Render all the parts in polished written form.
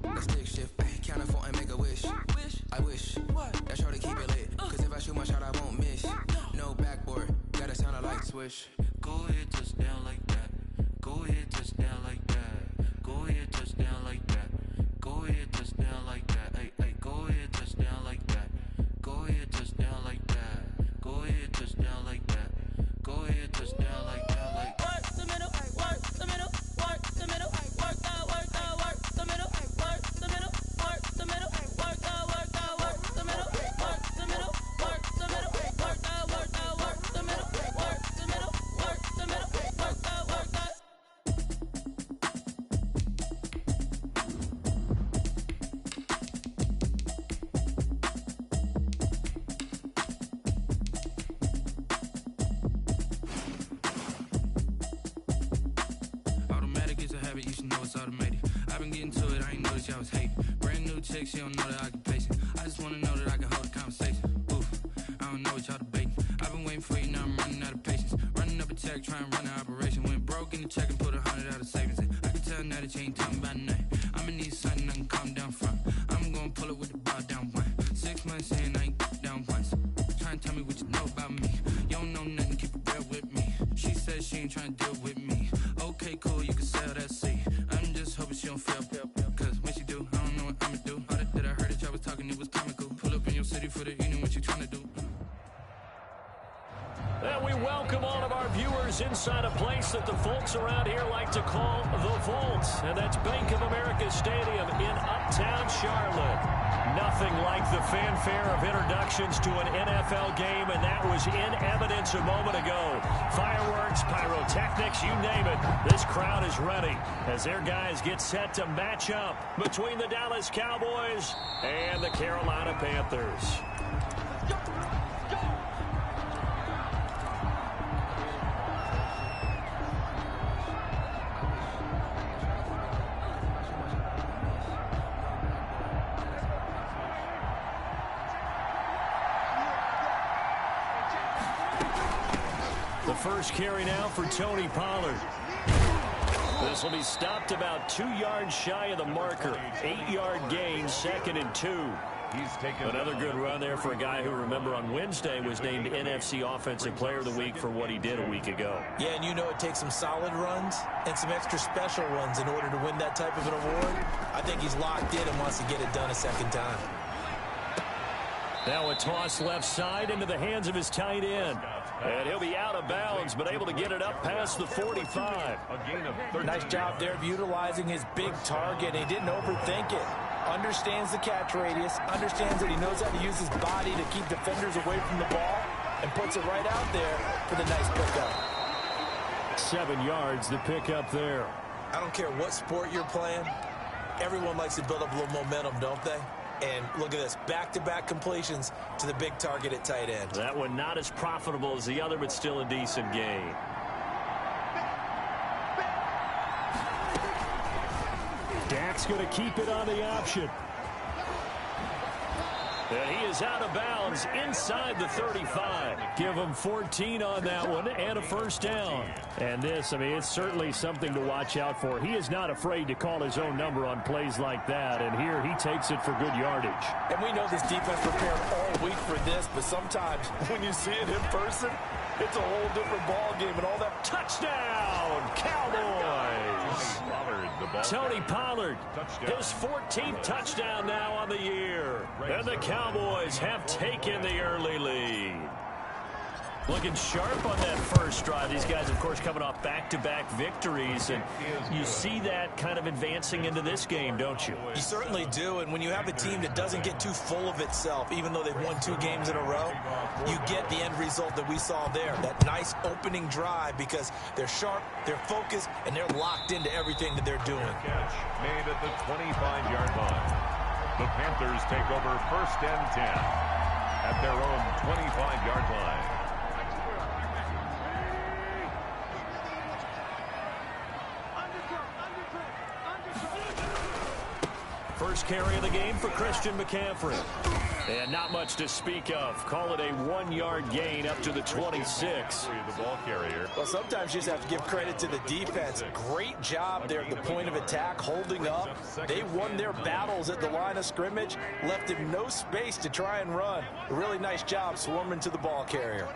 The stick shift, count a four and make a wish. I wish that shorty keep it lit. Cause if I shoot my shot, I won't miss. No backboard, gotta sound a light switch. Go ahead, touchdown like that. Go ahead, touchdown like that. Go ahead, touchdown like that. Go ahead, touchdown like that. Hey, hey, go ahead, touchdown like that. Go ahead, touchdown like that. Go ahead, touchdown like that. Go ahead, touchdown like that. Like work the middle, work the middle, work the middle, work the middle, work the middle, work the middle, work the middle, work the middle, work the middle, work the middle, work the middle, work the middle, work the middle, work the middle, work the Automatic is a habit, you should know it's automated. I've been getting to it, I ain't noticed y'all was hating. Brand new chick, she don't know that I can pace it. I just wanna know that I can hold a conversation. Oof, I don't know what y'all debating. I've been waiting for you, now I'm running out of patience. Running up a check, trying to run an operation. Went broke in the check and put 100 out of savings in. I can tell now that you ain't talking about nothing. I'ma need something I can calm down from. I'm gonna pull it with the bar down one. 6 months in, I ain't down once. Trying to tell me what you know about me. You don't know nothing, keep it real with me. She says she ain't trying to deal with me. Okay, cool, you can sell that seat. I'm just hoping she don't fail. Cause when she do, I don't know what I'ma do. All that I heard that y'all was talking, it was comical. Pull up in your city for the evening, what you trying to do? And we welcome all of our viewers inside a place that the folks around here like to call the Vault. And that's Bank of America Stadium in Uptown Charlotte. Nothing like the fanfare of introductions to an NFL game, and that was in evidence a moment ago. Fireworks, pyrotechnics, you name it. This crowd is ready as their guys get set to match up between the Dallas Cowboys and the Carolina Panthers. The first carry now for Tony Pollard. This will be stopped about 2 yards shy of the marker. 8-yard gain, 2nd and 2. Another good run there for a guy who, remember, on Wednesday was named NFC Offensive Player of the Week for what he did a week ago. Yeah, and you know it takes some solid runs and some extra special ones in order to win that type of an award. I think he's locked in and wants to get it done a second time. Now a toss left side into the hands of his tight end. And he'll be out of bounds, but able to get it up past the 45. Nice job there of utilizing his big target. He didn't overthink it. Understands the catch radius, understands that he knows how to use his body to keep defenders away from the ball, and puts it right out there for the nice pickup. 7 yards, the pickup there. I don't care what sport you're playing. Everyone likes to build up a little momentum, don't they? And look at this, back-to-back completions to the big target at tight end. That one not as profitable as the other, but still a decent gain. Dak's going to keep it on the option. And he is out of bounds inside the 35. Give him 14 on that one and a first down. And this, I mean, it's certainly something to watch out for. He is not afraid to call his own number on plays like that. And here he takes it for good yardage. And we know this defense prepared all week for this, but sometimes when you see it in person, it's a whole different ball game and all that. Touchdown, Cowboys! Tony Pollard, his 14th touchdown now on the year. And the Cowboys have taken the early lead. Looking sharp on that first drive. These guys, of course, coming off back-to-back victories, and you see that kind of advancing into this game, don't you? You certainly do, and when you have a team that doesn't get too full of itself, even though they've won 2 games in a row, you get the end result that we saw there, that nice opening drive, because they're sharp, they're focused, and they're locked into everything that they're doing. Catch made at the 25-yard line. The Panthers take over 1st and 10 at their own 25-yard line. First carry of the game for Christian McCaffrey. And not much to speak of. Call it a 1-yard gain up to the 26. The ball carrier. Well, sometimes you just have to give credit to the defense. Great job there at the point of attack, holding up. They won their battles at the line of scrimmage, left him no space to try and run. A really nice job swarming to the ball carrier.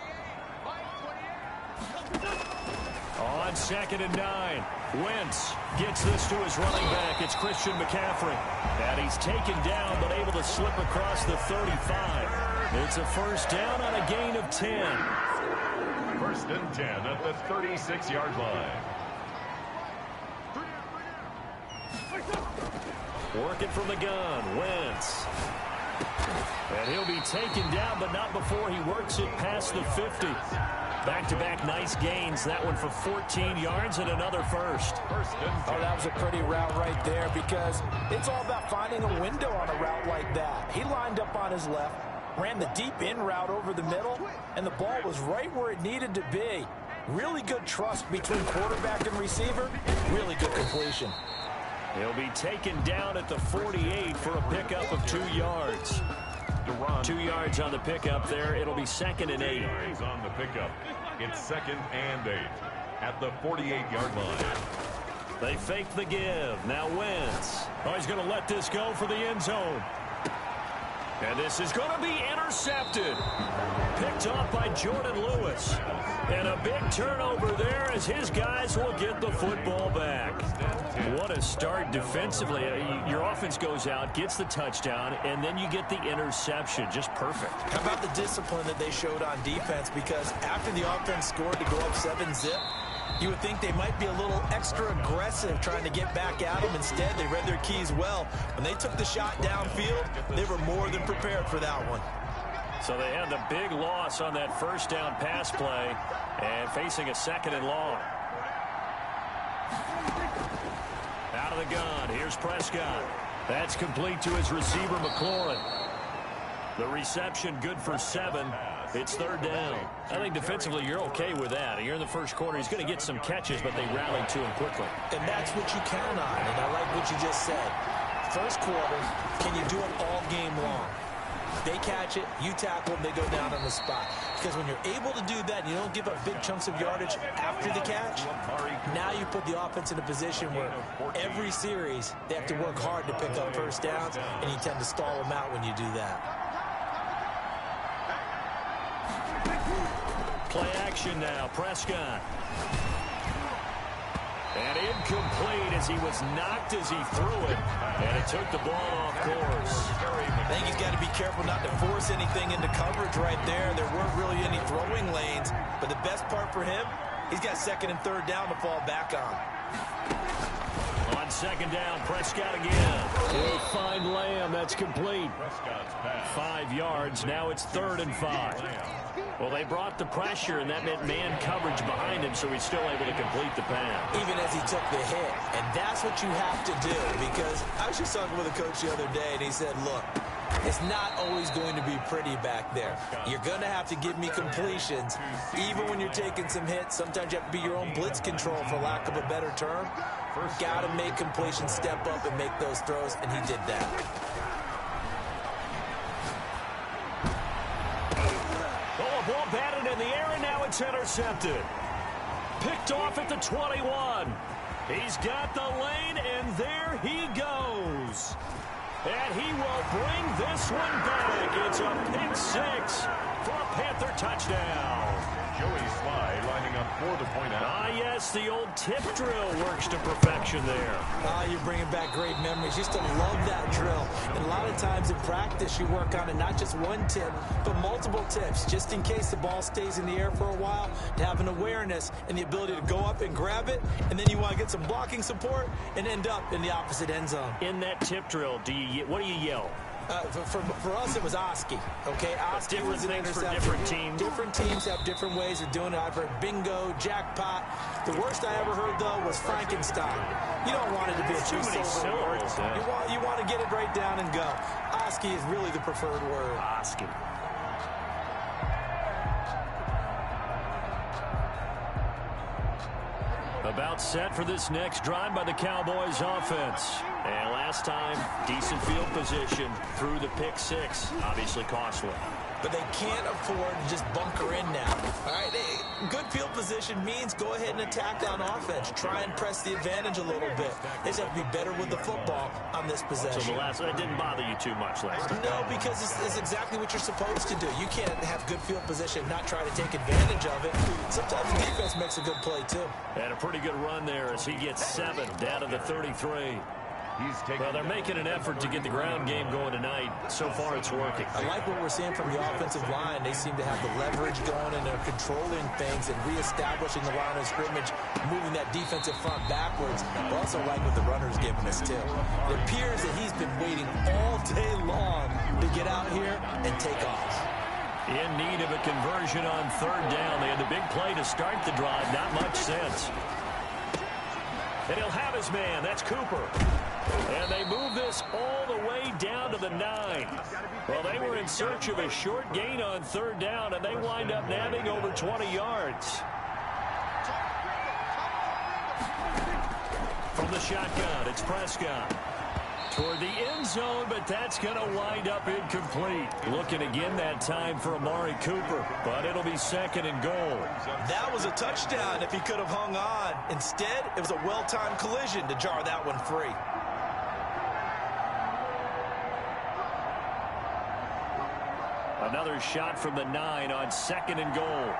On 2nd and 9, Wentz gets this to his running back. It's Christian McCaffrey. And he's taken down but able to slip across the 35. It's a first down on a gain of 10. 1st and 10 at the 36-yard line. Working from the gun, Wentz. And he'll be taken down, but not before he works it past the 50. Back-to-back nice gains. That one for 14 yards and another first. Oh, that was a pretty route right there because it's all about finding a window on a route like that. He lined up on his left, ran the deep in route over the middle, and the ball was right where it needed to be. Really good trust between quarterback and receiver. Really good completion. He'll be taken down at the 48 for a pickup of 2 yards. 2 yards on the pickup there. It'll be 2nd and 8. On the pickup. It's 2nd and 8 at the 48-yard line. They fake the give. Now Wentz. Oh, he's going to let this go for the end zone. And this is going to be intercepted. Picked off by Jordan Lewis. And a big turnover there as his guys will get the football back. What a start defensively. Your offense goes out, gets the touchdown, and then you get the interception. Just perfect. How about the discipline that they showed on defense? Because after the offense scored to go up 7-zip, you would think they might be a little extra aggressive trying to get back at them. Instead, they read their keys well. When they took the shot downfield, they were more than prepared for that one. So they had the big loss on that first down pass play and facing a 2nd and long. Out of the gun, here's Prescott. That's complete to his receiver, McLaurin. The reception good for 7. It's 3rd down. I think defensively you're okay with that. You're in the first quarter. He's going to get some catches, but they rallied to him quickly. And that's what you count on, and I like what you just said. First quarter, can you do it all game long? They catch it, you tackle them, they go down on the spot. Because when you're able to do that, you don't give up big chunks of yardage after the catch, now you put the offense in a position where every series they have to work hard to pick up first downs, and you tend to stall them out when you do that. Play action now, Prescott. And incomplete as he was knocked as he threw it. And it took the ball off course. I think he's got to be careful not to force anything into coverage right there. There weren't really any throwing lanes. But the best part for him, he's got 2nd and 3rd down to fall back on. On 2nd down, Prescott again. He'll find Lamb. That's complete. 5 yards. Now it's 3rd and 5. Well, they brought the pressure, and that meant man coverage behind him, so he's still able to complete the pass. Even as he took the hit. And that's what you have to do, because I was just talking with a coach the other day, and he said, look, it's not always going to be pretty back there. You're going to have to give me completions. Even when you're taking some hits, sometimes you have to be your own blitz control, for lack of a better term. Got to make completions step up and make those throws, and he did that. Ball batted in the air, and now it's intercepted. Picked off at the 21. He's got the lane, and there he goes. And he will bring this one back. It's a pick 6 for a Panther touchdown. Joey Sly lining up for the point out. Ah, yes, the old tip drill works to perfection there. Ah, you're bringing back great memories. Used to love that drill. And a lot of times in practice, you work on it, not just one tip, but multiple tips, just in case the ball stays in the air for a while, to have an awareness and the ability to go up and grab it, and then you want to get some blocking support and end up in the opposite end zone. In that tip drill, what do you yell? For us, it was Oski. Okay, Oski was an interception. Different teams. Different teams have different ways of doing it. I've heard bingo, jackpot. The worst I ever heard, though, was Frankenstein. You don't want it to be a too many syllables. You want to get it right down and go. Oski is really the preferred word. Oski. About set for this next drive by the Cowboys offense. And last time, decent field position through the pick six. Obviously costly. But they can't afford to just bunker in now. All right, good field position means go ahead and attack on offense. Try and press the advantage a little bit. They just have to be better with the football on this possession. So that didn't bother you too much last time? No, because it's exactly what you're supposed to do. You can't have good field position, not try to take advantage of it. Sometimes the defense makes a good play, too. And a pretty good run there as he gets 7 down to the 33. Well, they're making an effort to get the ground game going tonight. So far, it's working. I like what we're seeing from the offensive line. They seem to have the leverage going, and they're controlling things and reestablishing the line of scrimmage, moving that defensive front backwards. I also like what the runner's giving us, too. It appears that he's been waiting all day long to get out here and take off. In need of a conversion on 3rd down. They had the big play to start the drive. Not much sense. And he'll have his man. That's Cooper. And they move this all the way down to the 9. Well, they were in search of a short gain on 3rd down, and they wind up nabbing over 20 yards. From the shotgun, it's Prescott. Toward the end zone, but that's going to wind up incomplete. Looking again that time for Amari Cooper, but it'll be 2nd and goal. That was a touchdown if he could have hung on. Instead, it was a well-timed collision to jar that one free. Another shot from the 9 on 2nd and goal.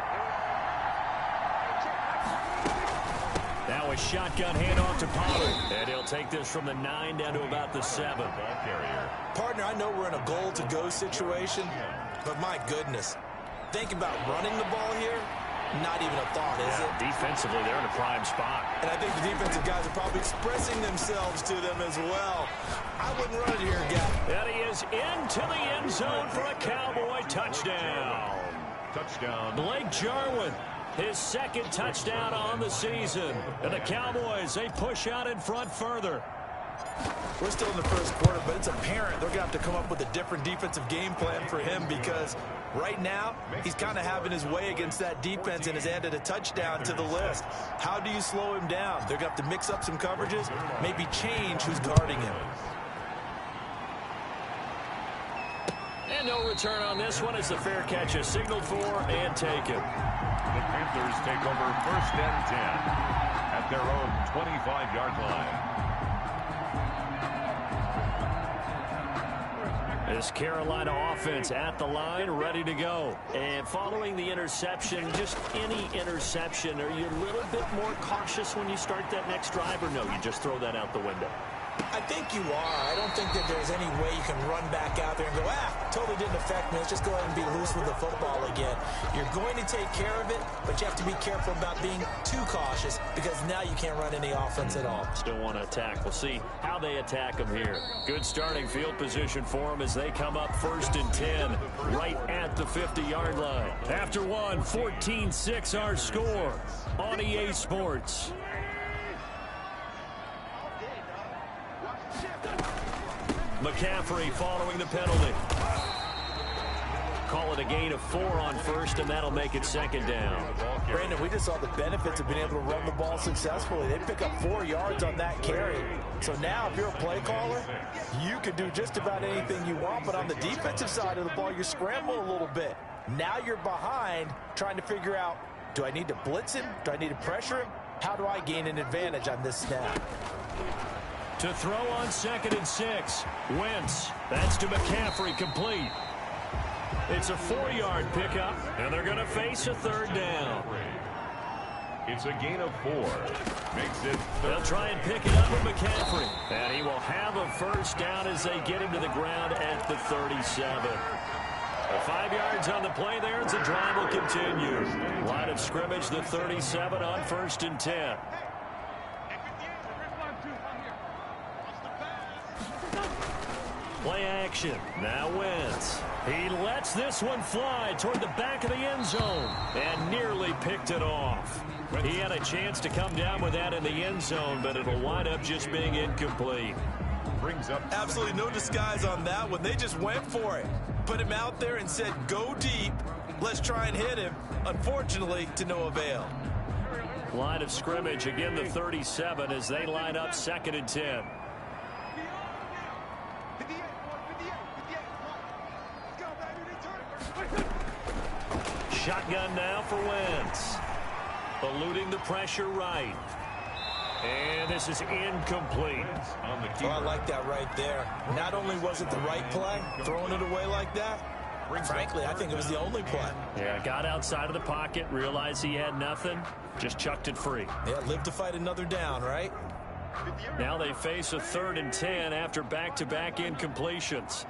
Now a shotgun handoff to Pollard. And he'll take this from the 9 down to about the 7. Partner, I know we're in a goal-to-go situation, but my goodness. Think about running the ball here. Not even a thought, is it? Defensively, they're in a prime spot. And I think the defensive guys are probably expressing themselves to them as well. I wouldn't run it here, Gap. And he is into the end zone for a Cowboy touchdown. Blake Jarwin, his 2nd touchdown on the season. And the Cowboys, they push out in front further. We're still in the first quarter, but it's apparent they're going to have to come up with a different defensive game plan for him because right now he's kind of having his way against that defense and has added a touchdown to the list. How do you slow him down? They're going to have to mix up some coverages, maybe change who's guarding him. And no return on this one as the fair catch is signaled for and taken. The Panthers take over 1st and 10 at their own 25-yard line. This Carolina offense at the line, ready to go. And following the interception, just any interception, are you a little bit more cautious when you start that next drive, or no, you just throw that out the window? I think you are. I don't think that there's any way you can run back out there and go, totally didn't affect me. Let's just go ahead and be loose with the football again. You're going to take care of it, but you have to be careful about being too cautious because now you can't run any offense at all. Still want to attack. We'll see how they attack them here. Good starting field position for them as they come up 1st and 10 right at the 50-yard line. After one, 14-6 our score on EA Sports. McCaffrey following the penalty. Call it a gain of 4 on 1st, and that'll make it 2nd down. Brandon, we just saw the benefits of being able to run the ball successfully. They pick up 4 yards on that carry. So now if you're a play caller, you can do just about anything you want, but on the defensive side of the ball, you scramble a little bit. Now you're behind trying to figure out, do I need to blitz him? Do I need to pressure him? How do I gain an advantage on this snap? To throw on 2nd and 6. Wentz. That's to McCaffrey, complete. It's a 4-yard pickup, and they're going to face a 3rd down. It's a gain of 4. Makes it 3rd. They'll try and pick it up with McCaffrey. And he will have a 1st down as they get him to the ground at the 37. 5 yards on the play there as the drive will continue. Line of scrimmage, the 37 on 1st and 10. Play action. Now Wentz. He lets this one fly toward the back of the end zone and nearly picked it off. He had a chance to come down with that in the end zone, but it'll wind up just being incomplete. Brings up absolutely no disguise on that one. They just went for it. Put him out there and said, go deep. Let's try and hit him. Unfortunately, to no avail. Line of scrimmage, again the 37 as they line up 2nd and 10. Shotgun now for Wentz. Eluding the pressure right. And this is incomplete. Oh, I like that right there. Not only was it the right play, throwing it away like that, frankly, I think it was the only play. Yeah, got outside of the pocket, realized he had nothing, just chucked it free. Yeah, live to fight another down, right? Now they face a 3rd and 10 after back-to-back incompletions.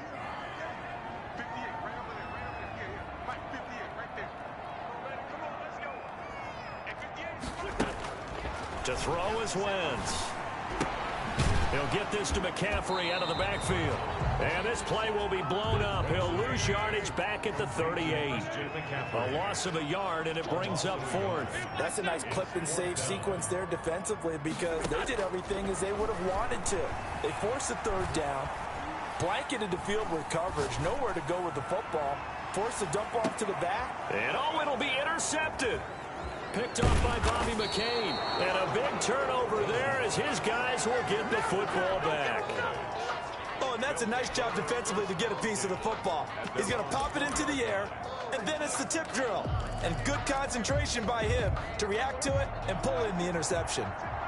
To throw is Wentz. He'll get this to McCaffrey out of the backfield. And this play will be blown up. He'll lose yardage back at the 38. A loss of a yard, and it brings up 4th. That's a nice clip and save sequence there defensively because they did everything as they would have wanted to. They forced the 3rd down, blanketed the field with coverage, nowhere to go with the football, forced the dump off to the back. And it'll be intercepted. Picked off by Bobby McCain. And a big turnover there as his guys will get the football back. Oh, and that's a nice job defensively to get a piece of the football. He's going to pop it into the air, and then it's the tip drill. And good concentration by him to react to it and pull in the interception.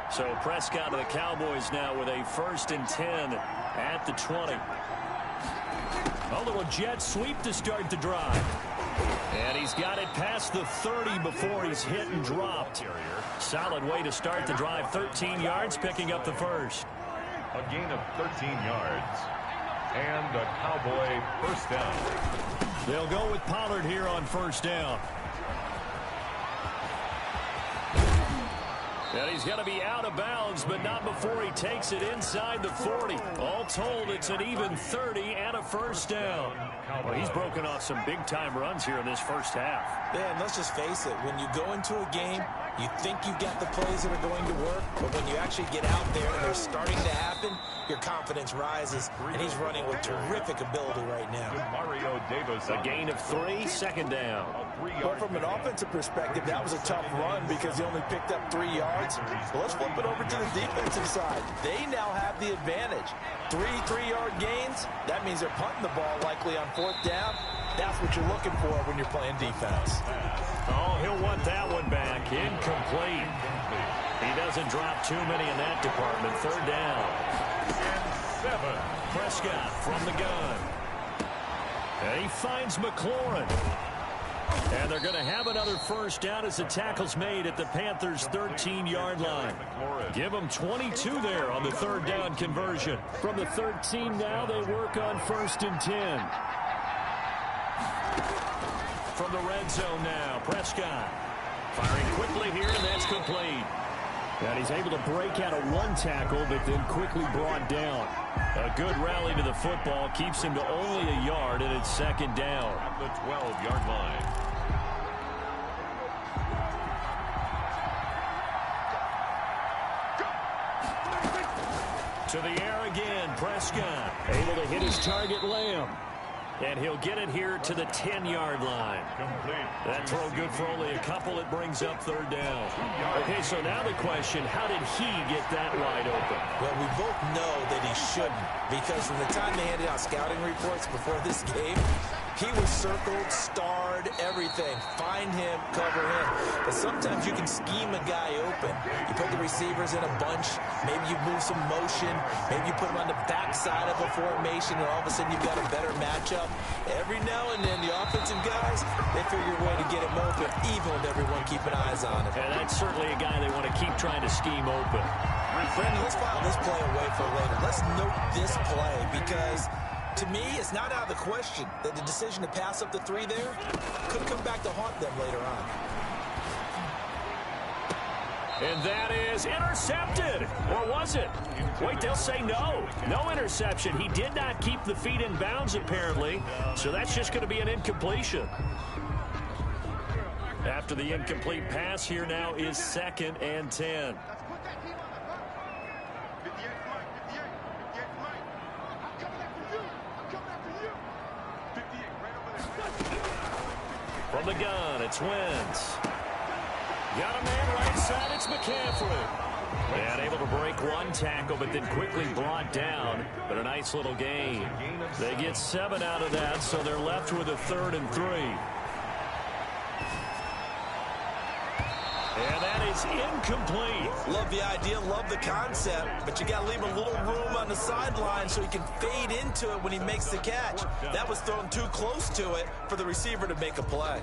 So Prescott to the Cowboys now with a 1st and 10 at the 20. A little jet sweep to start the drive. And he's got it past the 30 before he's hit and dropped. Solid way to start the drive. 13 yards, picking up the 1st. A gain of 13 yards. And a Cowboy 1st down. They'll go with Pollard here on 1st down. And he's going to be out of bounds, but not before he takes it inside the 40. All told, it's an even 30 and a 1st down. Well, he's broken off some big-time runs here in this first half. Yeah, and let's just face it. When you go into a game, you think you've got the plays that are going to work, but when you actually get out there and they're starting to happen, your confidence rises, and he's running with terrific ability right now. Mario Davis. A gain of 3, 2nd down. But from an offensive perspective, that was a tough run because he only picked up 3 yards. But let's flip it over to the defensive side. They now have the advantage. 3 3-yard gains, that means they're punting the ball likely on 4th down. That's what you're looking for when you're playing defense. Oh, he'll want that one back. Incomplete. He doesn't drop too many in that department. 3rd down. And 7. Prescott from the gun. And he finds McLaurin. And they're going to have another 1st down as the tackle's made at the Panthers' 13-yard line. Give them 22 there on the 3rd down conversion. From the 13 now, they work on 1st and 10. From the red zone now, Prescott. Firing quickly here, and that's complete. And he's able to break out of 1 tackle, but then quickly brought down. A good rally to the football keeps him to only a yard, and it's 2nd down. At the 12-yard line. To the air again, Prescott. Able to hit his target, Lamb. And he'll get it here to the 10-yard line. Complete. That throw good for only a couple. It brings up 3rd down. Okay, so now the question, how did he get that wide open? Well, we both know that he shouldn't because from the time they handed out scouting reports before this game, he was circled, starred, everything. Find him, cover him. But sometimes you can scheme a guy open. You put the receivers in a bunch. Maybe you move some motion. Maybe you put them on the backside of a formation, and all of a sudden you've got a better matchup. Every now and then, the offensive guys, they figure a way to get him open, even with everyone keeping eyes on him. And that's certainly a guy they want to keep trying to scheme open. Brandon, let's file this play away for later. Let's note this play because, to me, it's not out of the question that the decision to pass up the 3 there could come back to haunt them later on. And that is intercepted. Or was it? Wait, they'll say no. No interception. He did not keep the feet in bounds, apparently. So that's just going to be an incompletion. After the incomplete pass, here now is 2nd and 10. From the gun, it's Wentz. Got a man right side, it's McCaffrey. And able to break 1 tackle, but then quickly brought down. But a nice little gain. They get 7 out of that, so they're left with a 3rd and 3. And that is incomplete. Love the idea, love the concept, but you got to leave a little room on the sideline so he can fade into it when he makes the catch. That was thrown too close to it for the receiver to make a play.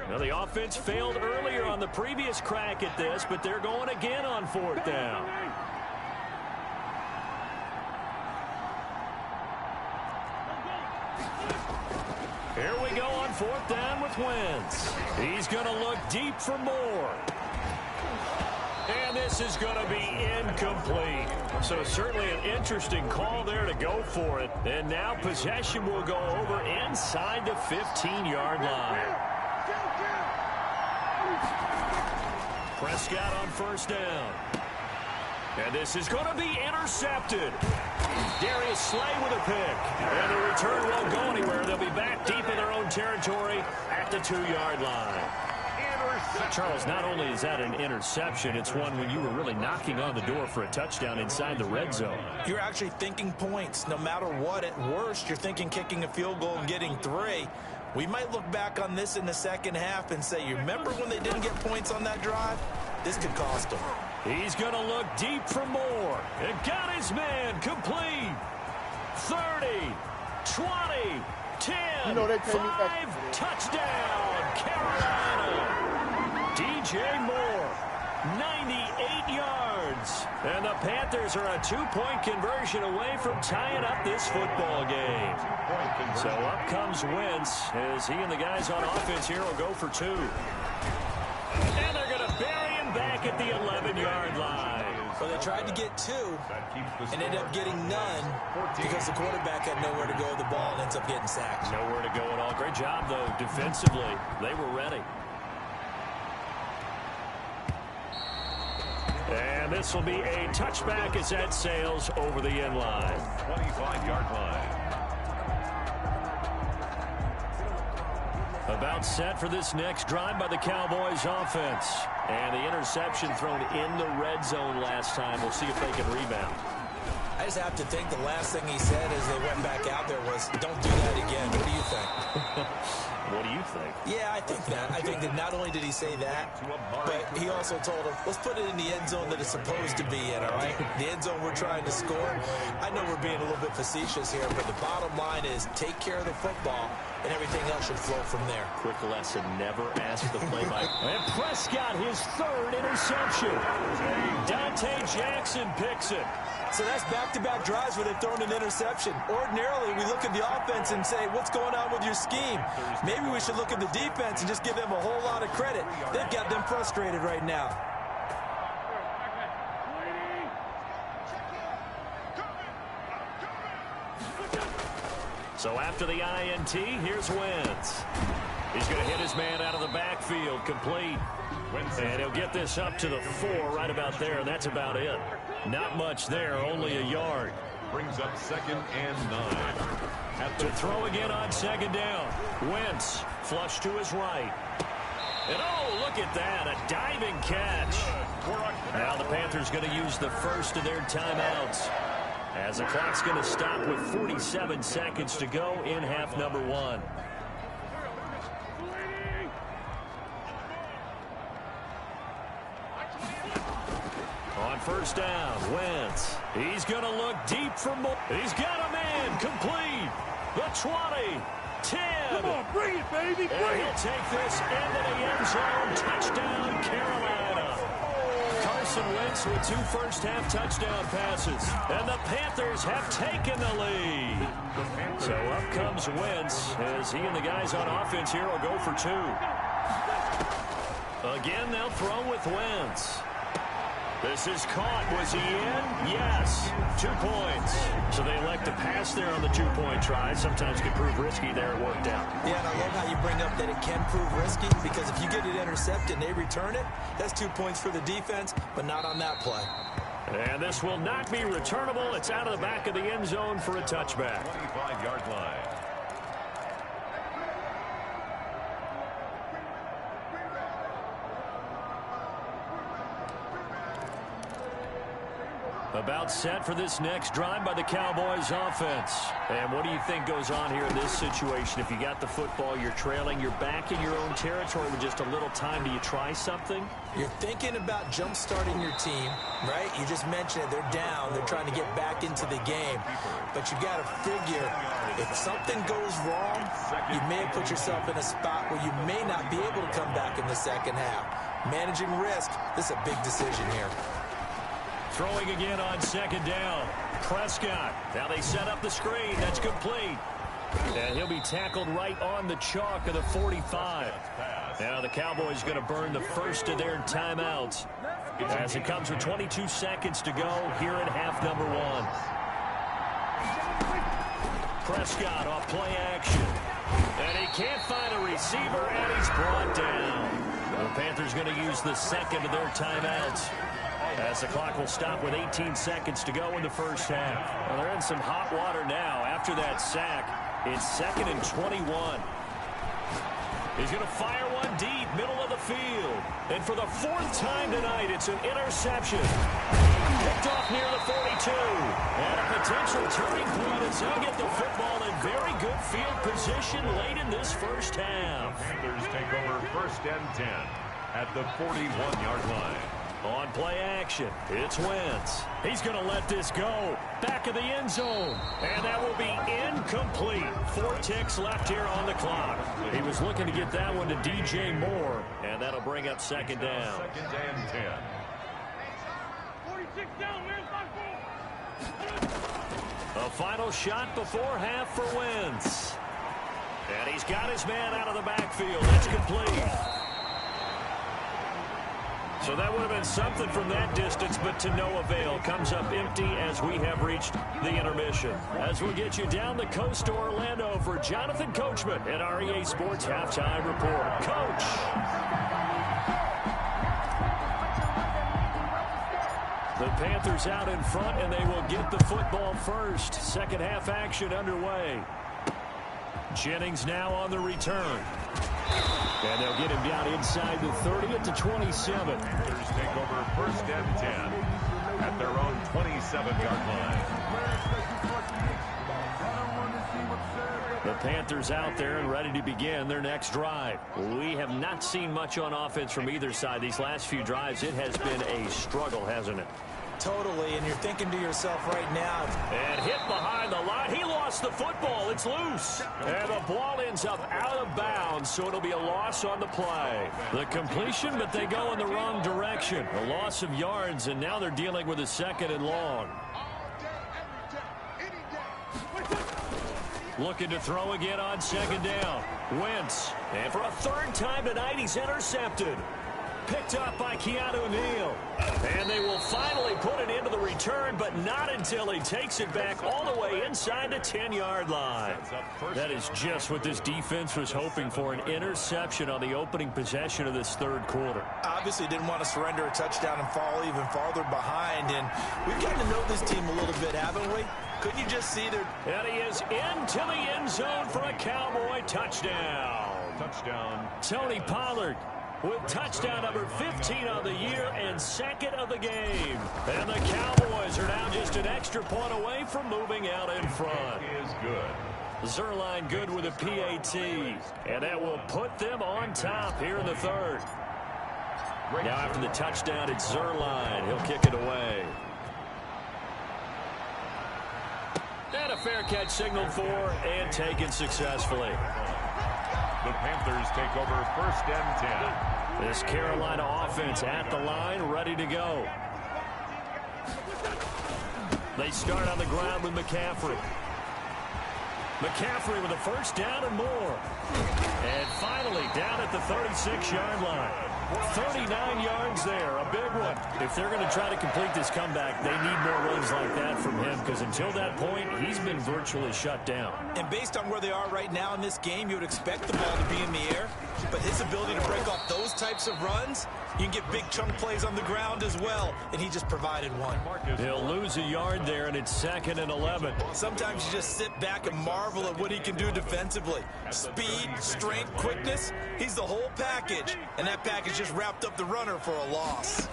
Well, the offense failed earlier on the previous crack at this, but they're going again on 4th down. Here we go on 4th down with Wentz. He's going to look deep for more. And this is going to be incomplete. So certainly an interesting call there to go for it. And now possession will go over inside the 15-yard line. Prescott on 1st down. And this is going to be intercepted. Darius Slay with a pick. And the return won't go anywhere. They'll be back deep in their own territory at the 2-yard line. Charles, not only is that an interception, it's one when you were really knocking on the door for a touchdown inside the red zone. You're actually thinking points. No matter what, at worst, you're thinking kicking a field goal and getting 3. We might look back on this in the second half and say, you remember when they didn't get points on that drive? This could cost them. He's going to look deep for more. And got his man complete. 30, 20, 10, 5, touchdown, Carolina. DJ Moore, 98 yards. And the Panthers are a 2-point conversion away from tying up this football game. So up comes Wentz as he and the guys on offense here will go for 2. And they're going to bury him back at the 11-yard line. Well, they tried to get 2 and ended up getting none because the quarterback had nowhere to go with the ball and ends up getting sacked. Nowhere to go at all. Great job, though, defensively. They were ready. And this will be a touchback as that sails over the end line. 25-yard line. About set for this next drive by the Cowboys offense. And the interception thrown in the red zone last time. We'll see if they can rebound. I just have to think the last thing he said as they went back out there was, don't do that again. What do you think? What do you think? Yeah, I think that. I think that not only did he say that, but he also told him, let's put it in the end zone that it's supposed to be in, all right? The end zone we're trying to score. I know we're being a little bit facetious here, but the bottom line is take care of the football, and everything else should flow from there. Quick lesson, never ask the play-by. And Prescott, his 3rd interception. Dante Jackson picks it. So that's back-to-back drives where they've thrown an interception. Ordinarily, we look at the offense and say, what's going on with your scheme? Maybe we should look at the defense and just give them a whole lot of credit. They've got them frustrated right now. So after the INT, here's Wentz. He's going to hit his man out of the backfield, complete. And he'll get this up to the 4 right about there, and that's about it. Not much there, only a yard. Brings up 2nd and 9. To throw again on 2nd down. Wentz flush to his right. And oh, look at that, a diving catch. Now the Panthers going to use the first of their timeouts, as the clock's going to stop with 47 seconds to go in half number 1. On 1st down, Wentz. He's going to look deep for more. He's got a man complete. The 20, 10. Come on, bring it, baby. And he'll take this into the end zone. Touchdown, Carolina. Carson Wentz with 2 first-half touchdown passes. And the Panthers have taken the lead. So up comes Wentz as he and the guys on offense here will go for 2. Again, they'll throw with Wentz. This is caught. Was he in? Yes. 2 points. So they elect to pass there on the 2-point try. Sometimes can prove risky there. It worked out. Yeah, and I love how you bring up that it can prove risky, because if you get it intercepted and they return it, that's 2 points for the defense, but not on that play. And this will not be returnable. It's out of the back of the end zone for a touchback. 25-yard line. About set for this next drive by the Cowboys offense. And what do you think goes on here in this situation? If you got the football, you're trailing, you're back in your own territory with just a little time. Do you try something? You're thinking about jump-starting your team, right? You just mentioned it. They're down. They're trying to get back into the game. But you got to figure, if something goes wrong, you may have put yourself in a spot where you may not be able to come back in the second half. Managing risk, this is a big decision here. Throwing again on second down. Prescott. Now they set up the screen. That's complete. And he'll be tackled right on the chalk of the 45. Now the Cowboys going to burn the first of their timeouts as it comes with 22 seconds to go here in half number 1. Prescott off play action. And he can't find a receiver, and he's brought down. The Panthers going to use the second of their timeouts as the clock will stop with 18 seconds to go in the first half. Well, they're in some hot water now after that sack. It's 2nd and 21. He's going to fire one deep, middle of the field. And for the 4th time tonight, it's an interception. Picked off near the 42. And a potential turning point as he'll get the football in very good field position late in this first half. Panthers take over 1st and 10 at the 41-yard line. On play action, it's Wentz. He's going to let this go. Back of the end zone. And that will be incomplete. 4 ticks left here on the clock. He was looking to get that one to DJ Moore. And that'll bring up second down. 2nd and 10. 46 down, man. A final shot before half for Wentz. And he's got his man out of the backfield. That's complete. So that would have been something from that distance, but to no avail. Comes up empty as we have reached the intermission. As we get you down the coast to Orlando for Jonathan Coachman at REA Sports Halftime Report. Coach. The Panthers out in front, and they will get the football first. Second half action underway. Jennings now on the return. And they'll get him down inside the 30 at the 27. Panthers take over 1st and 10 at their own 27-yard line. The Panthers out there and ready to begin their next drive. We have not seen much on offense from either side. These last few drives, it has been a struggle, hasn't it? Totally, and you're thinking to yourself right now. And hit behind the line. He lost the football. It's loose. And the ball ends up out of bounds, so it'll be a loss on the play. The completion, but they go in the wrong direction. A loss of yards, and now they're dealing with a 2nd and long. Looking to throw again on 2nd down. Wentz. And for a 3rd time tonight, he's intercepted. Picked up by Keanu Neal. And they will finally put it into the return, but not until he takes it back all the way inside the 10-yard line. That is just what this defense was hoping for, an interception on the opening possession of this 3rd quarter. Obviously didn't want to surrender a touchdown and fall even farther behind. And we've gotten to know this team a little bit, haven't we? Couldn't you just see their... And he is into the end zone for a Cowboy touchdown. Touchdown. Tony Pollard with touchdown number 15 on the year and 2nd of the game. And the Cowboys are now just an extra point away from moving out in front. Is good. Zerline good with a PAT. And that will put them on top here in the 3rd. Now after the touchdown, it's Zerline. He'll kick it away. And a fair catch signaled for and taken successfully. The Panthers take over 1st and 10. This Carolina offense at the line, ready to go. They start on the ground with McCaffrey. McCaffrey with a 1st down and more. And finally down at the 36-yard line. 39 yards there, a big one. If they're going to try to complete this comeback, they need more runs like that from him, because until that point, he's been virtually shut down. And based on where they are right now in this game, you would expect the ball to be in the air. But his ability to break off those types of runs, you can get big chunk plays on the ground as well, and he just provided one. He'll lose a yard there, and it's 2nd and 11. Sometimes you just sit back and marvel at what he can do defensively. Speed, strength, quickness, he's the whole package. And that package just wrapped up the runner for a loss.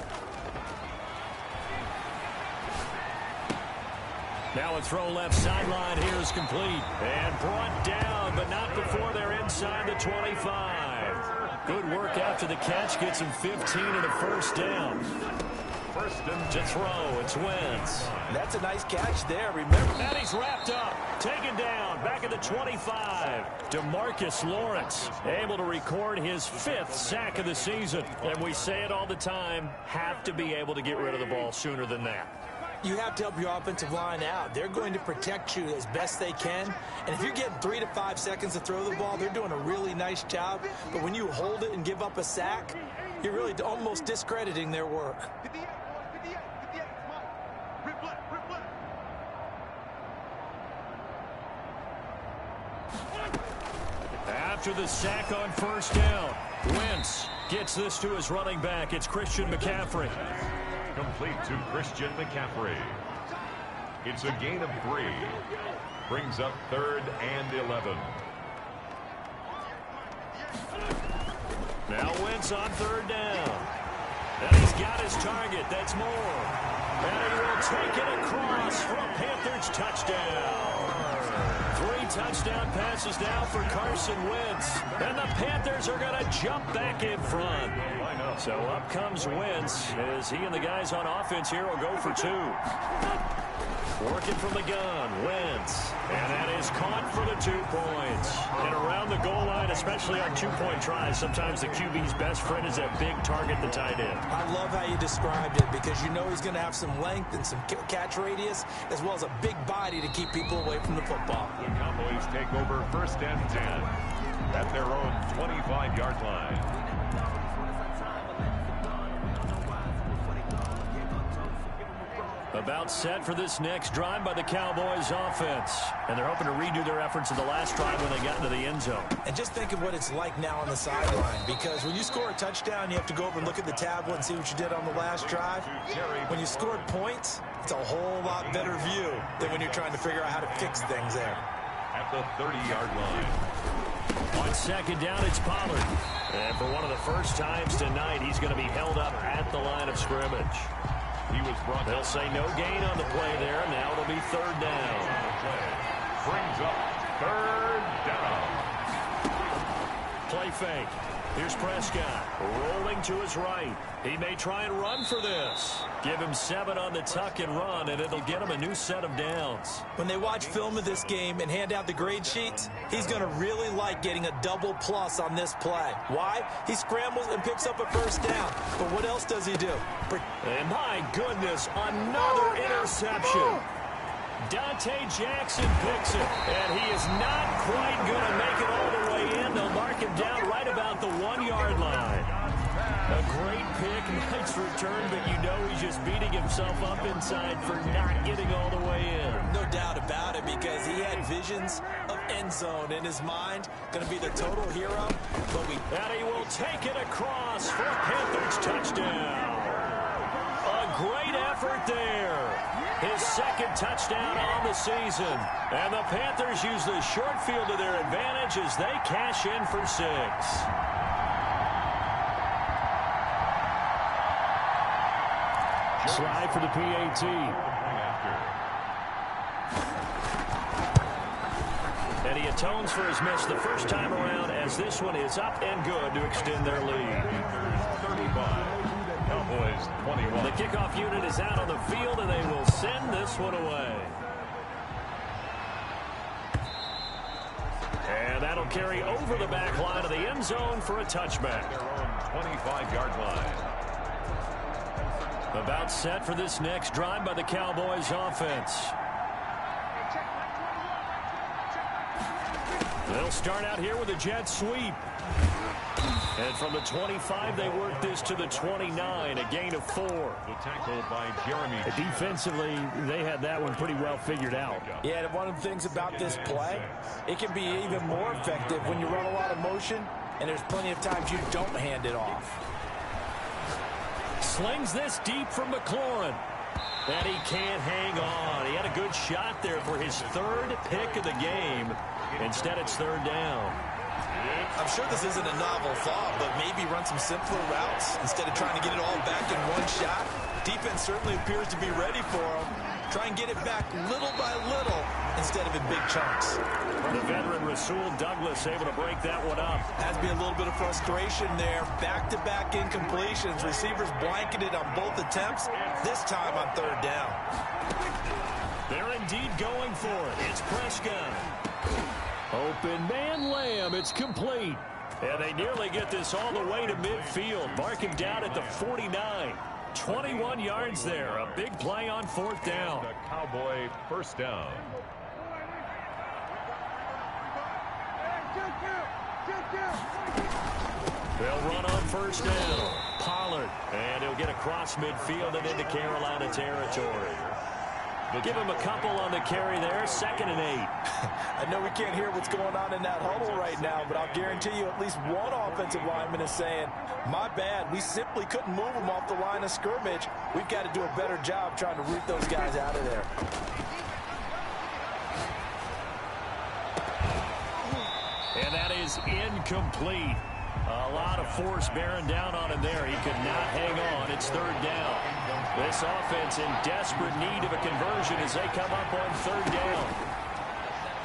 Now a throw left sideline here is complete. And brought down, but not before they're inside the 25. Good work after the catch. Gets him 15 and a first down. To throw, it's Wentz. That's a nice catch there, remember. And he's wrapped up, taken down, back at the 25. DeMarcus Lawrence able to record his 5th sack of the season. And we say it all the time, have to be able to get rid of the ball sooner than that. You have to help your offensive line out. They're going to protect you as best they can. And if you're getting 3 to 5 seconds to throw the ball, they're doing a really nice job. But when you hold it and give up a sack, you're really almost discrediting their work. After the sack on first down, Wentz gets this to his running back. It's Christian McCaffrey. Complete to Christian McCaffrey. It's a gain of 3. Brings up 3rd and 11. Now Wentz on 3rd down. And he's got his target. That's more. And he will take it across for a Panthers touchdown. 3 touchdown passes now for Carson Wentz. And the Panthers are going to jump back in front. So up comes Wentz as he and the guys on offense here will go for 2. Working from the gun, Wentz. And that is caught for the 2 points. And around the goal line, especially on 2-point tries, sometimes the QB's best friend is that big target, the tight end. I love how you described it because you know he's going to have some length and some catch radius as well as a big body to keep people away from the football. The Cowboys take over 1st and 10 at their own 25-yard line. About set for this next drive by the Cowboys offense. And they're hoping to redo their efforts in the last drive when they got into the end zone. And just think of what it's like now on the sideline, because when you score a touchdown, you have to go over and look at the tablet and see what you did on the last drive. When you scored points, it's a whole lot better view than when you're trying to figure out how to fix things there. At the 30-yard line. On 2nd down, it's Pollard. And for one of the first times tonight, he's going to be held up at the line of scrimmage. He was brought. They'll say no gain on the play there. Now it'll be 3rd down. Brings up 3rd down. Play fake. Here's Prescott rolling to his right. He may try and run for this. Give him 7 on the tuck and run, and it'll get him a new set of downs. When they watch film of this game and hand out the grade sheets, he's going to really like getting a double plus on this play. Why? He scrambles and picks up a 1st down. But what else does he do? And my goodness, another interception. Dante Jackson picks it, and he is not quite going to make it all the way in. They'll mark him down right about the 1-yard line. A great pick, nice return, but you know he's just beating himself up inside for not getting all the way in. No doubt about it, because he had visions of end zone in his mind. Going to be the total hero. And he will take it across for a Panthers touchdown. A great effort there. His 2nd touchdown on the season. And the Panthers use the short field to their advantage as they cash in for 6. Slide for the PAT. And he atones for his miss the first time around as this one is up and good to extend their lead. 35. Cowboys 21. The kickoff unit is out on the field, and they will send this one away. And that'll carry over the back line of the end zone for a touchback. Their own 25-yard line. About set for this next drive by the Cowboys offense. They'll start out here with a jet sweep. And from the 25, they work this to the 29, a gain of 4. The tackle by Jeremy. Defensively, they had that one pretty well figured out. Yeah, and one of the things about this play, it can be even more effective when you run a lot of motion, and there's plenty of times you don't hand it off. Slings this deep from McLaurin. And he can't hang on. He had a good shot there for his 3rd pick of the game. Instead, it's 3rd down. I'm sure this isn't a novel thought, but maybe run some simpler routes instead of trying to get it all back in one shot. Defense certainly appears to be ready for them. Try and get it back little by little instead of in big chunks. The veteran Rasul Douglas able to break that one up. Has to be a little bit of frustration there. Back-to-back incompletions. Receivers blanketed on both attempts, this time on third down. They're indeed going for it. It's Prescott. Open man Lamb. It's complete. And they nearly get this all the way to midfield. Mark him down at the 49. 21 yards there. A big play on fourth down. The Cowboy first down. They'll run on first down. Pollard. And he'll get across midfield and into Carolina territory. Give him a couple on the carry there. 2nd and 8. I know we can't hear what's going on in that huddle right now, but I'll guarantee you at least one offensive lineman is saying, my bad, we simply couldn't move them off the line of scrimmage. We've got to do a better job trying to root those guys out of there. And that is incomplete. A lot of force bearing down on him there. He could not hang on. It's third down. This offense in desperate need of a conversion as they come up on third down.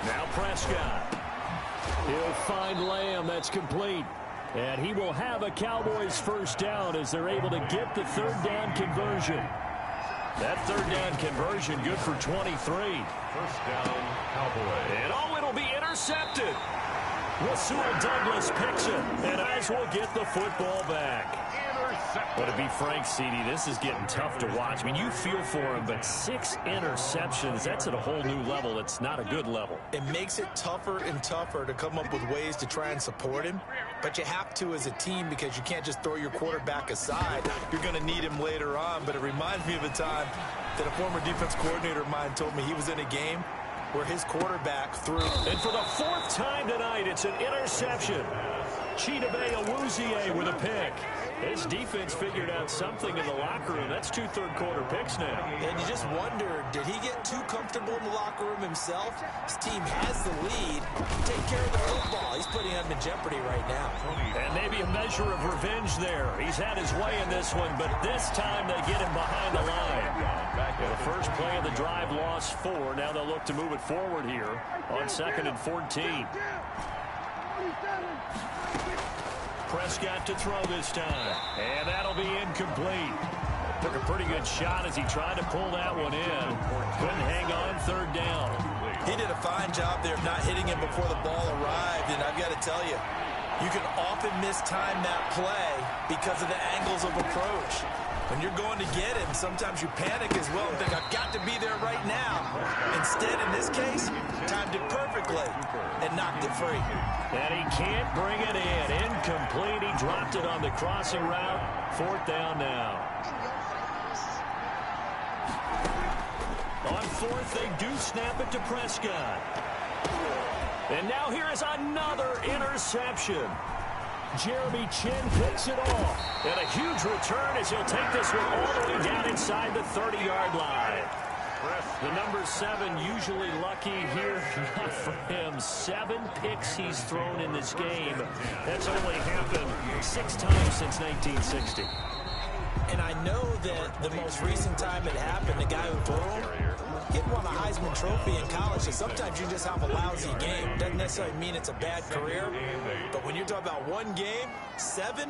Now Prescott. He'll find Lamb. That's complete. And he will have a Cowboys first down as they're able to get the third down conversion. That third down conversion good for 23. First down, Cowboys. And oh, it'll be intercepted. Rasul Douglas picks it, and Eyes will get the football back. But to be frank, CD, this is getting tough to watch. I mean, you feel for him, but 6 interceptions, that's at a whole new level. It's not a good level. It makes it tougher and tougher to come up with ways to try and support him, but you have to as a team because you can't just throw your quarterback aside. You're going to need him later on, but it reminds me of a time that a former defense coordinator of mine told me he was in a game where his quarterback threw. And for the 4th time tonight, it's an interception. Chidobe Awuzie with a pick. His defense figured out something in the locker room. That's 2 third-quarter picks now. And you just wonder, did he get too comfortable in the locker room himself? His team has the lead. Take care of the football. He's putting them in jeopardy right now. And maybe a measure of revenge there. He's had his way in this one, but this time they get him behind the line. Well, the first play of the drive lost 4. Now they'll look to move it forward here on 2nd and 14. Prescott to throw this time. And that'll be incomplete. Took a pretty good shot as he tried to pull that one in. Couldn't hang on third down. He did a fine job there of not hitting him before the ball arrived. And I've got to tell you, you can often mistime that play because of the angles of approach. When you're going to get him, sometimes you panic as well and think, I've got to be there right now. Instead, in this case, timed it perfectly and knocked it free. And he can't bring it in. Incomplete. He dropped it on the crossing route. 4th down now. On 4th, they do snap it to Prescott. And now here is another interception. Jeremy Chin picks it off. And a huge return as he'll take this one all the way down inside the 30-yard line. The number 7 usually lucky here. Not for him. 7 picks he's thrown in this game. That's only happened 6 times since 1960. And I know that the most recent time it happened, the guy who threw him, he had won a Heisman Trophy in college, so sometimes you just have a lousy game. Doesn't necessarily mean it's a bad career, but when you're talking about one game, 7,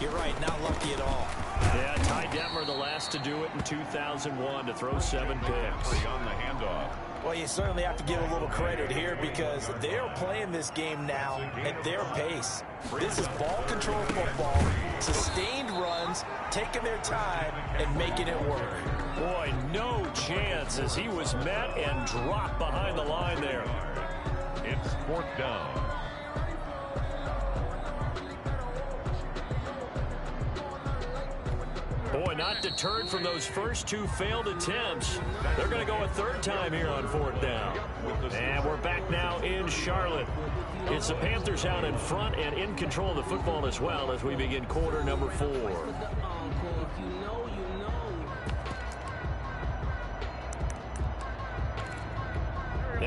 you're right, not lucky at all. Yeah, Ty Detmer the last to do it in 2001 to throw 7 picks. On the handoff. Well, you certainly have to give a little credit here because they're playing this game now at their pace. This is ball control football, sustained runs, taking their time, and making it work. Boy, no chance as he was met and dropped behind the line there. It's 4th down. Boy, not deterred from those first 2 failed attempts. They're going to go a 3rd time here on 4th down. And we're back now in Charlotte. It's the Panthers out in front and in control of the football as well as we begin quarter number 4.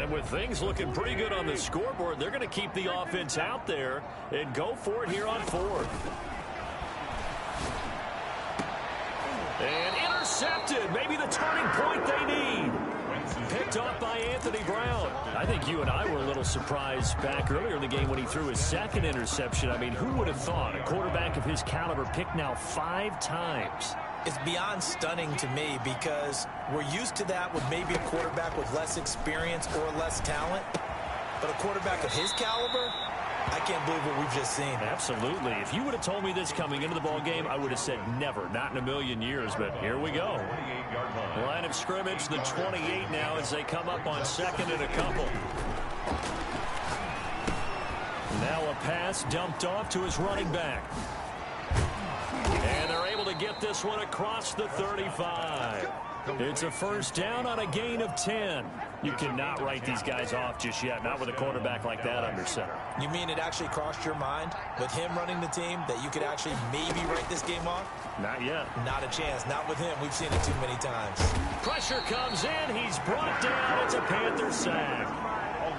And with things looking pretty good on the scoreboard, they're going to keep the offense out there and go for it here on fourth. And intercepted. Maybe the turning point they need. Picked off by Anthony Brown. I think you and I were a little surprised back earlier in the game when he threw his second interception. I mean, who would have thought a quarterback of his caliber picked now 5 times? It's beyond stunning to me because we're used to that with maybe a quarterback with less experience or less talent. But a quarterback of his caliber, I can't believe what we've just seen. Absolutely. If you would have told me this coming into the ball game, I would have said never, not in a million years. But here we go. Line of scrimmage, the 28 now as they come up on second and a couple. Now a pass dumped off to his running back. And they're able to get this one across the 35. It's a first down on a gain of 10. You cannot write these guys off just yet, not with a quarterback like that under center. You mean it actually crossed your mind with him running the team that you could actually maybe write this game off? Not yet. Not a chance. Not with him. We've seen it too many times. Pressure comes in. He's brought down. It's a Panther sack.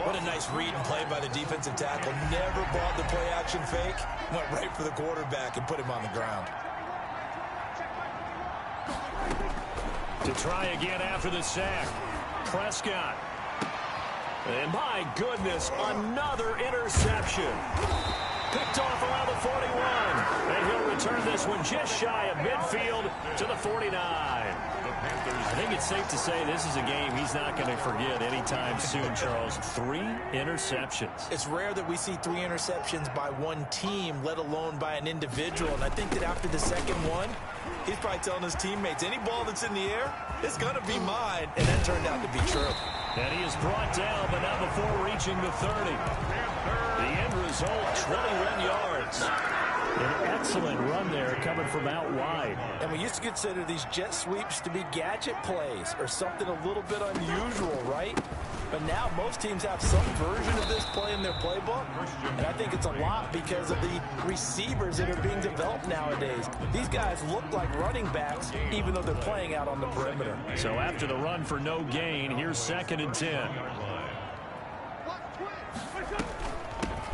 What a nice read and play by the defensive tackle. Never bought the play-action fake. Went right for the quarterback and put him on the ground. To try again after the sack. Prescott. And my goodness, another interception. Picked off around the 41. And he'll return this one just shy of midfield to the 49. I think it's safe to say this is a game he's not going to forget anytime soon, Charles. 3 interceptions. It's rare that we see 3 interceptions by one team, let alone by an individual. And I think that after the second one, he's probably telling his teammates, any ball that's in the air, it's going to be mine. And that turned out to be true. And he is brought down, but not before reaching the 30. The end result, 21 yards. An excellent run there coming from out wide. And we used to consider these jet sweeps to be gadget plays or something a little bit unusual, right? But now most teams have some version of this play in their playbook. And I think it's a lot because of the receivers that are being developed nowadays. These guys look like running backs even though they're playing out on the perimeter. So after the run for no gain, here's 2nd and 10.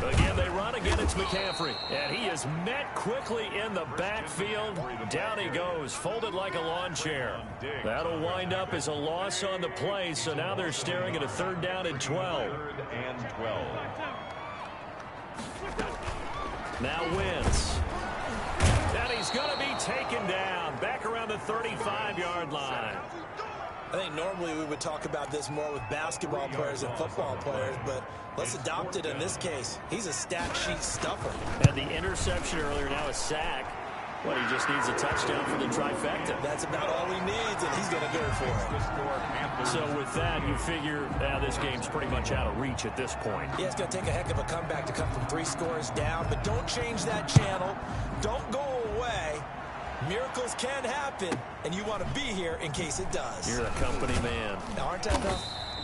Again, they run. Again, it's McCaffrey. And he is met quickly in the backfield. Down he goes, folded like a lawn chair. That'll wind up as a loss on the play, so now they're staring at a 3rd down and 12. Now Wentz. And he's going to be taken down back around the 35-yard line. I think normally we would talk about this more with basketball players and football players, but let's adopt it in this case. He's a stat sheet stuffer. And the interception earlier, now a sack. Well, he just needs a touchdown for the trifecta. That's about all he needs, and he's going to go for it. So with that, you figure this game's pretty much out of reach at this point. Yeah, it's going to take a heck of a comeback to come from 3 scores down, but don't change that channel. Don't go away. Miracles can happen, and you want to be here in case it does. You're a company man. Now, aren't I, though?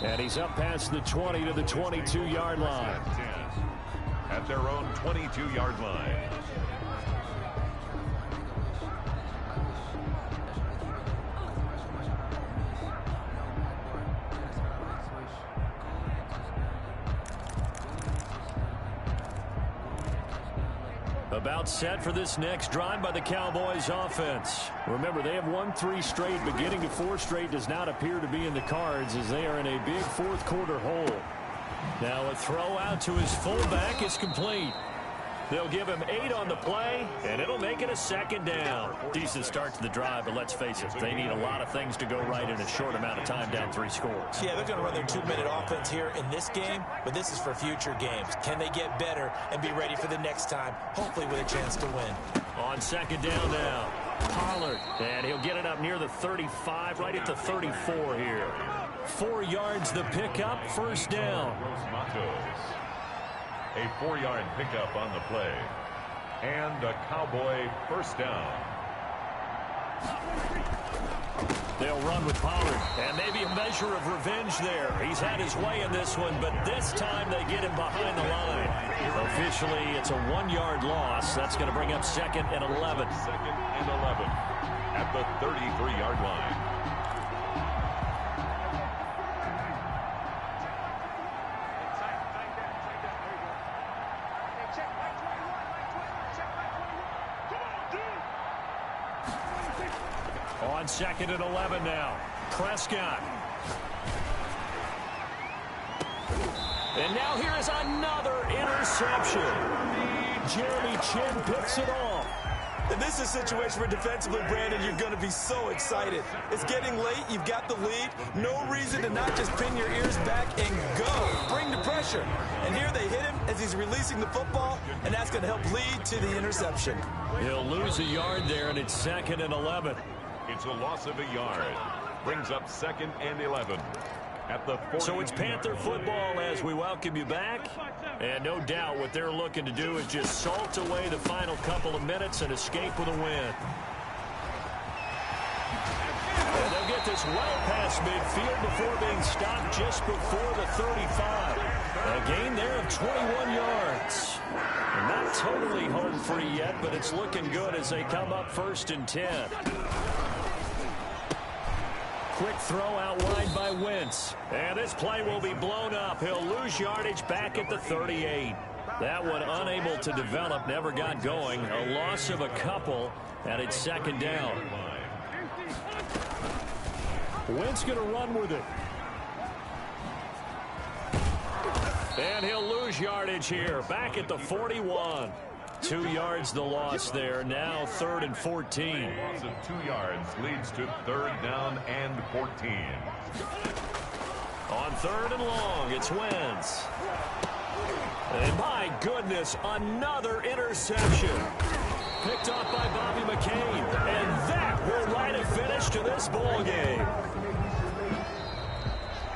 And he's up past the 20 to the 22-yard line. At their own 22-yard line. About set for this next drive by the Cowboys offense. Remember, they have won 3 straight, but getting to 4 straight does not appear to be in the cards as they are in a big 4th quarter hole. Now a throw out to his fullback is complete. They'll give him 8 on the play, and it'll make it a 2nd down. Decent start to the drive, but let's face it, they need a lot of things to go right in a short amount of time down 3 scores. Yeah, they're going to run their 2-minute offense here in this game, but this is for future games. Can they get better and be ready for the next time, hopefully with a chance to win? On 2nd down now, Pollard, and he'll get it up near the 35, right at the 34 here. 4 yards the pickup, 1st down. A 4-yard pickup on the play. And a Cowboy 1st down. They'll run with Pollard. And maybe a measure of revenge there. He's had his way in this one, but this time they get him behind the line. Officially, it's a 1-yard loss. That's going to bring up 2nd and 11. 2nd and 11 at the 33-yard line. 2nd and 11 now. Prescott. And now here is another interception. Jeremy Chin picks it off. And this is a situation where defensively, Brandon, you're going to be so excited. It's getting late. You've got the lead. No reason to not just pin your ears back and go. Bring the pressure. And here they hit him as he's releasing the football, and that's going to help lead to the interception. He'll lose a yard there, and it's 2nd and 11. It's a loss of a yard. Brings up 2nd and 11. At the 40. So it's Panther football as we welcome you back. And no doubt what they're looking to do is just salt away the final couple of minutes and escape with a win. And they'll get this well past midfield before being stopped just before the 35. A gain there of 21 yards. And not totally home free yet, but it's looking good as they come up 1st and 10. Quick throw out wide by Wentz. And this play will be blown up. He'll lose yardage back at the 38. That one unable to develop, never got going. A loss of a couple, and it's 2nd down. Wentz going to run with it. And he'll lose yardage here, back at the 41. 2 yards the loss there. Now 3rd and 14. Loss of 2 yards leads to 3rd down and 14. On 3rd and long, it's Wentz. And my goodness, another interception. Picked off by Bobby McCain. And that will write a finish to this ball game.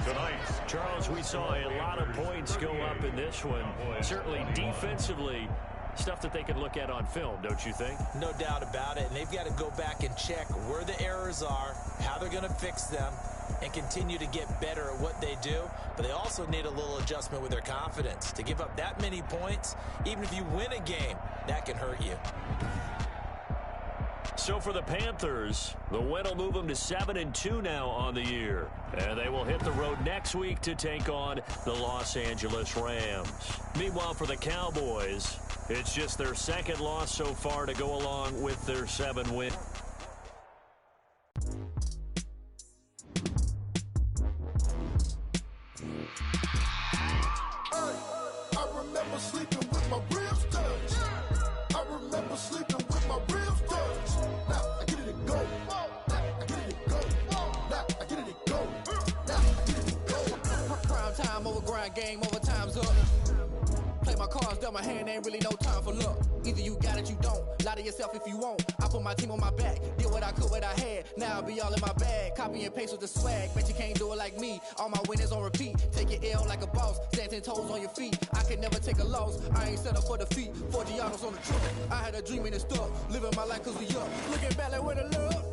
Tonight, Charles, we saw a lot of points go up in this one. Certainly defensively, stuff that they can look at on film, don't you think? No doubt about it. And they've got to go back and check where the errors are, how they're going to fix them, and continue to get better at what they do. But they also need a little adjustment with their confidence. To give up that many points, even if you win a game, that can hurt you. So for the Panthers, the win will move them to 7-2 now on the year. And they will hit the road next week to take on the Los Angeles Rams. Meanwhile, for the Cowboys, it's just their 2nd loss so far to go along with their 7 win. I remember sleeping with my ribs touched. I remember sleeping with my ribs touched. Now I get it to go. Now I get it to go. Now I get it to go. Now I get it to go. Prime time over grind game, overtime's up. Play my cards, dealt my hand, ain't really no time for luck. Either you got it, you don't. Lie to yourself if you won't. I put my team on my back, did what I could, what I had. Now I'll be all in my bag, copy and paste with the swag. Bet you can't do it like me. All my winners on repeat. Take your L like a boss, stand 10 toes on your feet. I can never take a loss. I ain't set up for defeat. 4 Giannos on the truck. I had a dream and it stuck. Living my life cause we up. Looking back like where the love.